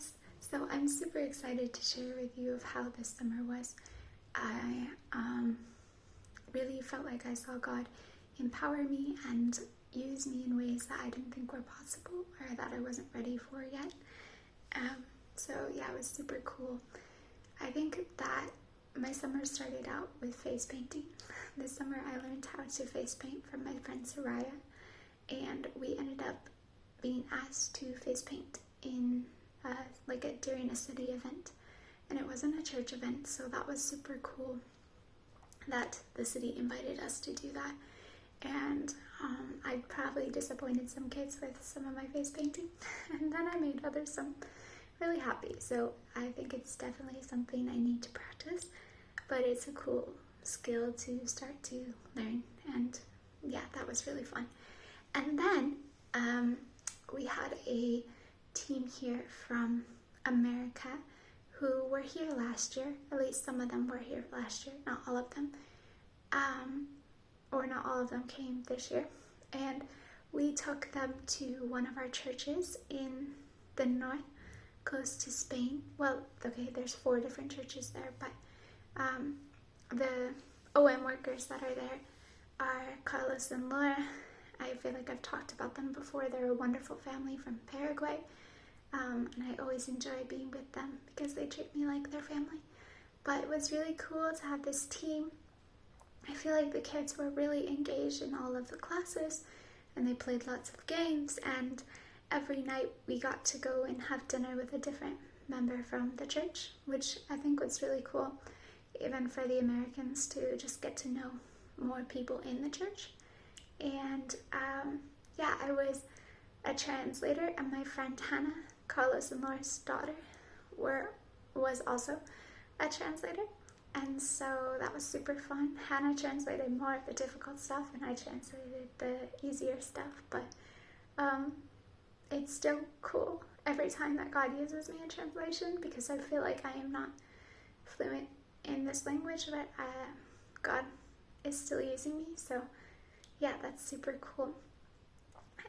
Yes, so I'm super excited to share with you of how this summer was. I really felt like I saw God empower me and use me in ways that I didn't think were possible or that I wasn't ready for yet. So yeah, it was super cool. I think that my summer started out with face painting. This summer I learned how to face paint from my friend Soraya, and we ended up being asked to face paint in during a city event, and it wasn't a church event, so that was super cool that the city invited us to do that. And I probably disappointed some kids with some of my face painting, and then I made others some really happy. So I think it's definitely something I need to practice, but it's a cool skill to start to learn, and yeah, that was really fun. And then we had a team here from America who were here last year. At least some of them were here last year, not all of them. Or not all of them came this year. And we took them to one of our churches in the north, close to Spain. Well, okay, there's 4 different churches there, but the OM workers that are there are Carlos and Laura. I feel like I've talked about them before. They're a wonderful family from Paraguay, and I always enjoy being with them because they treat me like their family. But it was really cool to have this team. I feel like the kids were really engaged in all of the classes, and they played lots of games, and every night we got to go and have dinner with a different member from the church, which I think was really cool, even for the Americans to just get to know more people in the church. And yeah, I was a translator, and my friend Hannah, Carlos and Laura's daughter, was also a translator. And so that was super fun. Hannah translated more of the difficult stuff, and I translated the easier stuff. But it's still cool every time that God uses me in translation, because I feel like I am not fluent in this language, but God is still using me. So yeah, that's super cool.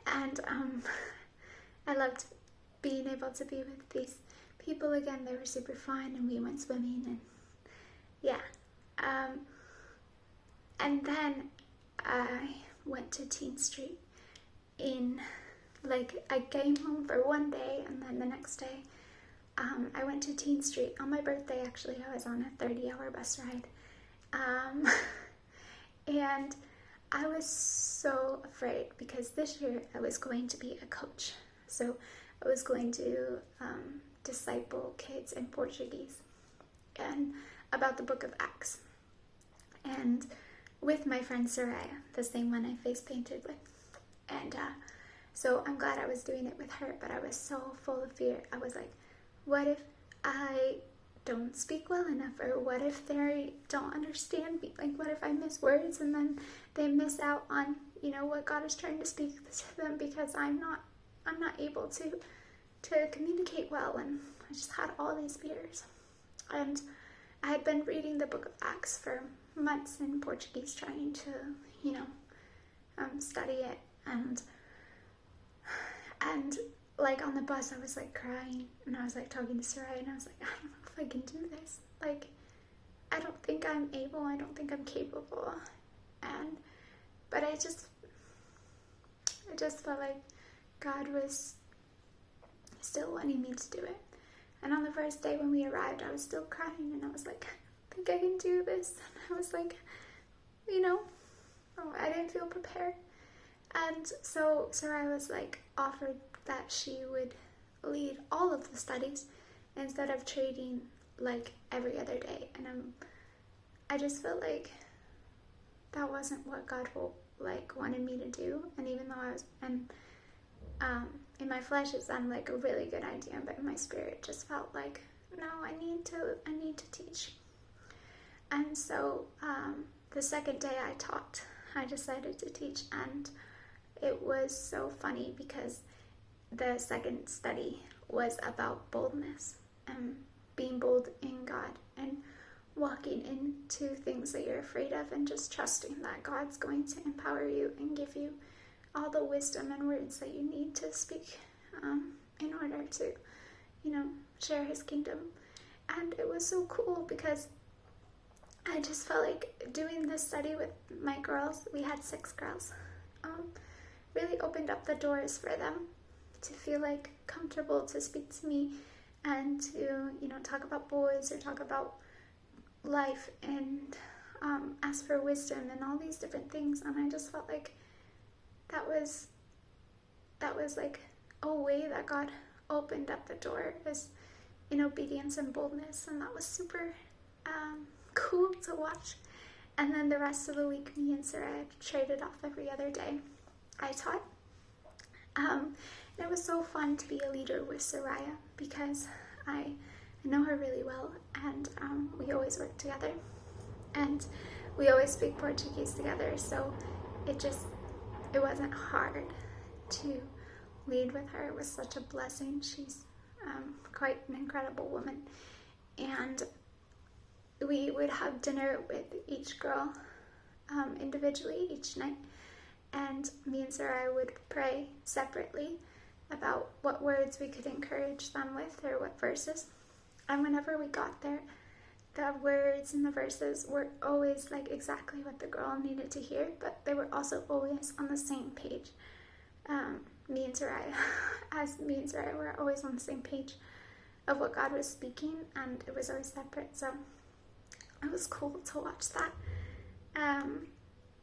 And I loved being able to be with these people again. They were super fun, and we went swimming, and yeah. And then I went to Teen Street I came home for one day, and then the next day I went to Teen Street on my birthday. Actually, I was on a 30-hour bus ride, and I was so afraid because this year I was going to be a coach. So I was going to disciple kids in Portuguese and about the book of Acts, and with my friend Soraya, the same one I face painted with. And so I'm glad I was doing it with her, but I was so full of fear. I was like, what if I don't speak well enough, or what if they don't understand me? Like, what if I miss words and then they miss out on, what God is trying to speak to them because I'm not able to communicate well. And I just had all these fears. And I had been reading the book of Acts for months in Portuguese, trying to, study it. And like on the bus, I was like crying, and I was like talking to Soraya, and I was like, I don't know if I can do this. Like, I don't think I'm able. I don't think I'm capable. But I just felt like God was still wanting me to do it. And on the first day when we arrived, I was still crying, and I was like, I think I can do this. And I was like, I didn't feel prepared. And so Soraya was like offered that she would lead all of the studies instead of trading like every other day. And I just felt like that wasn't what God wanted me to do. And even though I was, in my flesh it sounded like a really good idea, but in my spirit it just felt like, no, I need to teach. And so the second day I taught, I decided to teach, and it was so funny because the second study was about boldness and being bold in God and walking into things that you're afraid of and just trusting that God's going to empower you and give you all the wisdom and words that you need to speak in order to, share his kingdom. And it was so cool because I just felt like doing this study with my girls, we had 6 girls, really opened up the doors for them to feel like comfortable to speak to me and to, talk about boys or talk about life and ask for wisdom and all these different things. And I just felt like that was like a way that God opened up the door is in obedience and boldness, and that was super cool to watch. And then the rest of the week, me and Sarah traded off every other day. I taught. It was so fun to be a leader with Soraya because I know her really well, and we always work together, and we always speak Portuguese together, so it wasn't hard to lead with her. It was such a blessing. She's quite an incredible woman, and we would have dinner with each girl individually each night, and me and Sarah would pray separately about what words we could encourage them with or what verses. And whenever we got there, the words and the verses were always like exactly what the girl needed to hear, but they were also always on the same page. Me and Sarah were always on the same page of what God was speaking, and it was always separate. So it was cool to watch that.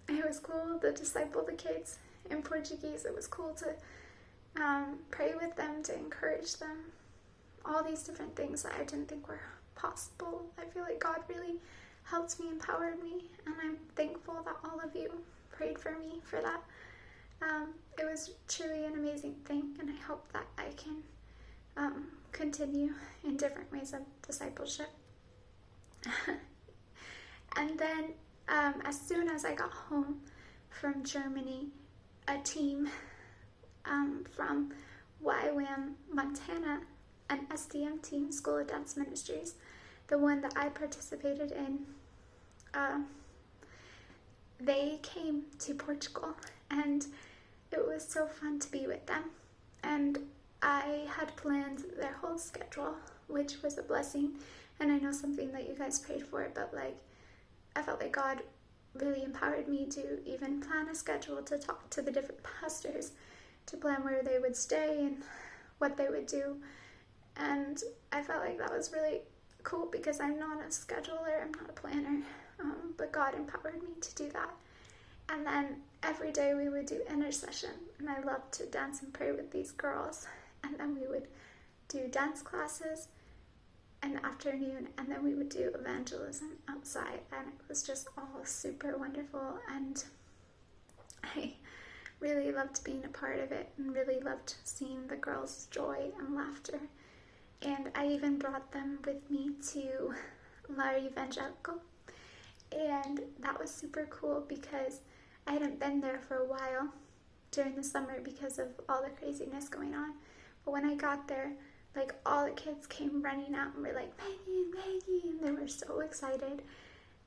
It was cool to disciple the kids in Portuguese. It was cool to pray with them, to encourage them. All these different things that I didn't think were possible. I feel like God really helped me, empowered me, and I'm thankful that all of you prayed for me for that. It was truly an amazing thing, and I hope that I can continue in different ways of discipleship. And then as soon as I got home from Germany, a team from YWAM Montana, an SDM team, School of Dance Ministries, the one that I participated in, they came to Portugal, and it was so fun to be with them. And I had planned their whole schedule, which was a blessing, and I know something that you guys prayed for, but I felt like God really empowered me to even plan a schedule, to talk to the different pastors, to plan where they would stay and what they would do. And I felt like that was really cool because I'm not a scheduler, I'm not a planner, but God empowered me to do that. And then every day we would do intercession, and I loved to dance and pray with these girls. And then we would do dance classes in the afternoon, and then we would do evangelism outside, and it was just all super wonderful, and I really loved being a part of it and really loved seeing the girls' joy and laughter. And I even brought them with me to La Evangelical, and that was super cool because I hadn't been there for a while during the summer because of all the craziness going on. But when I got there, all the kids came running out and were like, Maggie, Maggie, and they were so excited.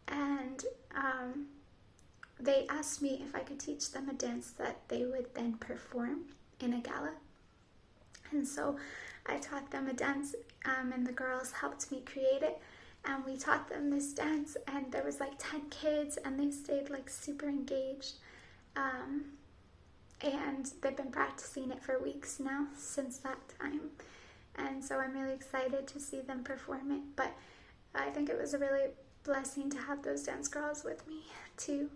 And they asked me if I could teach them a dance that they would then perform in a gala. And so I taught them a dance, and the girls helped me create it. And we taught them this dance, and there was 10 kids, and they stayed super engaged. And they've been practicing it for weeks now since that time. And so I'm really excited to see them perform it. But I think it was a really blessing to have those dance girls with me to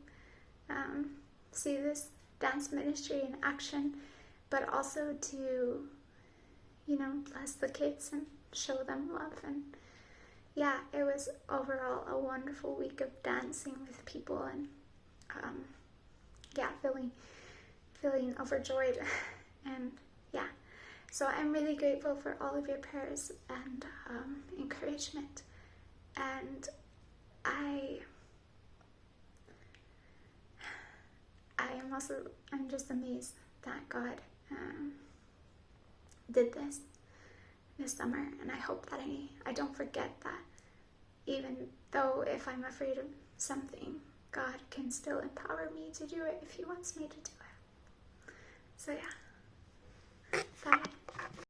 see this dance ministry in action, but also to, bless the kids and show them love. And yeah, it was overall a wonderful week of dancing with people, and feeling overjoyed. And yeah, so I'm really grateful for all of your prayers and encouragement. And I'm just amazed that God did this summer, and I hope that I don't forget that even though if I'm afraid of something, God can still empower me to do it if He wants me to do it. So yeah, bye.